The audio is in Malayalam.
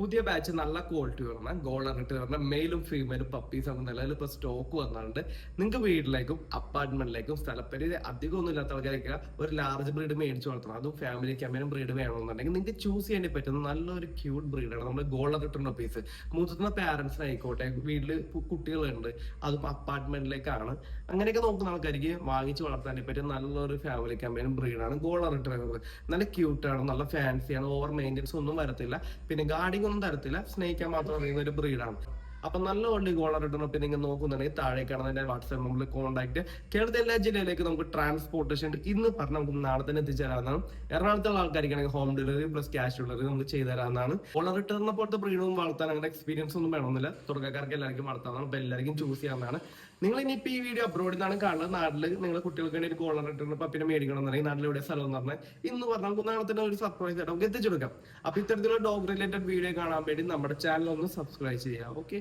പുതിയ ബാച്ച് നല്ല ക്വാളിറ്റി വരുന്ന ഗോൾഡൻ റിട്രീവറിന്റെ മെയിലും ഫീമെയിലും പപ്പീസ് ഒക്കെ നിലവിൽ ഇപ്പൊ സ്റ്റോക്ക് വന്നിട്ടുണ്ട്. നിങ്ങൾക്ക് വീട്ടിലേക്കും അപ്പാർട്ട്മെന്റിലേക്കും സ്ഥലപ്പേര് അധികം ഒന്നും ഇല്ലാത്ത ആൾക്കാരൊക്കെ ഒരു ലാർജ് ബ്രീഡ് മേടിച്ചു വളർത്തണം, അതും ഫാമിലി ക്യാമ്പയിനും ബ്രീഡ് വേണമെന്നുണ്ടെങ്കിൽ നിങ്ങൾക്ക് ചൂസ് ചെയ്യാൻ പറ്റുന്ന നല്ലൊരു ക്യൂട്ട് ബ്രീഡാണ് നമ്മുടെ ഗോൾഡൻ റിട്രീവർ പപ്പീസ്. മുതിർന്ന പാരന്റ്സിനായിക്കോട്ടെ, വീട്ടിൽ കുട്ടികളുണ്ട്, അതും അപ്പാർട്ട്മെന്റിലേക്കാണ്, അങ്ങനെയൊക്കെ നോക്കുന്ന ആൾക്കാർക്ക് വാങ്ങിച്ച് വളർത്താൻ പറ്റിയ നല്ലൊരു ഫാമിലി ക്യാമ്പയിനും ബ്രീഡാണ് ഗോൾഡൻ റിട്രീവർ. നല്ല ക്യൂട്ടാണ്, നല്ല ഫാൻസിയാണ്, ഓവർ മെയിൻ്റെനൻസ് ഒന്നും വരത്തില്ല, പിന്നെ ഗാർഡിംഗ് ഒന്നും തരത്തില്ല, സ്നേഹിക്കാൻ മാത്രം അറിയുന്ന ഒരു ബ്രീഡാണ്. അപ്പൊ നല്ല വണ്ടി ഗോളർ ഇടണം. പിന്നെ നിങ്ങൾ നോക്കുന്നുണ്ടെങ്കിൽ താഴെ കാണുന്ന വാട്സാപ്പ് നമ്പറിൽ കോൺടാക്ട്. കേരളത്തിലെ എല്ലാ ജില്ലയിലേക്ക് നമുക്ക് ട്രാൻസ്പോർട്ടേഷൻ ഉണ്ട്. ഇന്ന് പറഞ്ഞാൽ നമുക്ക് നാളെ തന്നെ എത്തിച്ചേരാവുന്നതാണ്. എറണാകുളത്തുള്ള ആൾക്കാർക്കാണെങ്കിൽ home delivery plus cash delivery നമുക്ക് ചെയ്തു തരാവുന്നതാണ്. ഗോളർ റിട്ടേറിനെ പോലത്തെ ബ്രീഡും വളർത്താൻ അങ്ങനെ എക്സ്പീരിയൻസ് ഒന്നും വേണമെന്നില്ല, തുടക്കക്കാർക്ക് എല്ലാവർക്കും വളർത്താവുന്നതാണ്. അപ്പൊ എല്ലാവർക്കും ചൂസ് ചെയ്യാവുന്നതാണ്. നിങ്ങൾ ഇനിയിപ്പോൾ ഈ വീഡിയോ അബ്രോഡിൽ നിന്നാണ് കാണുന്നത്, നാട്ടിൽ നിങ്ങളുടെ കുട്ടികൾക്ക് വേണ്ടി ഒരു ഗോളർ റിട്ടേറിന് പപ്പിനെ മേടിക്കണം എന്നുണ്ടെങ്കിൽ നാട്ടിൽ എവിടെ സ്ഥലം എന്ന് പറഞ്ഞാൽ ഇന്ന് പറഞ്ഞാൽ നമുക്ക് നാളെ തന്നെ ഒരു സർപ്രൈസ് ആയിട്ട് നമുക്ക് എത്തിച്ചെടുക്കാം. അപ്പൊ ഇത്തരത്തിലുള്ള ഡോഗ് റിലേറ്റഡ് വീഡിയോ കാണാൻ വേണ്ടി നമ്മുടെ ചാനൽ ഒന്ന് സബ്സ്ക്രൈബ് ചെയ്യാം. ഓക്കെ.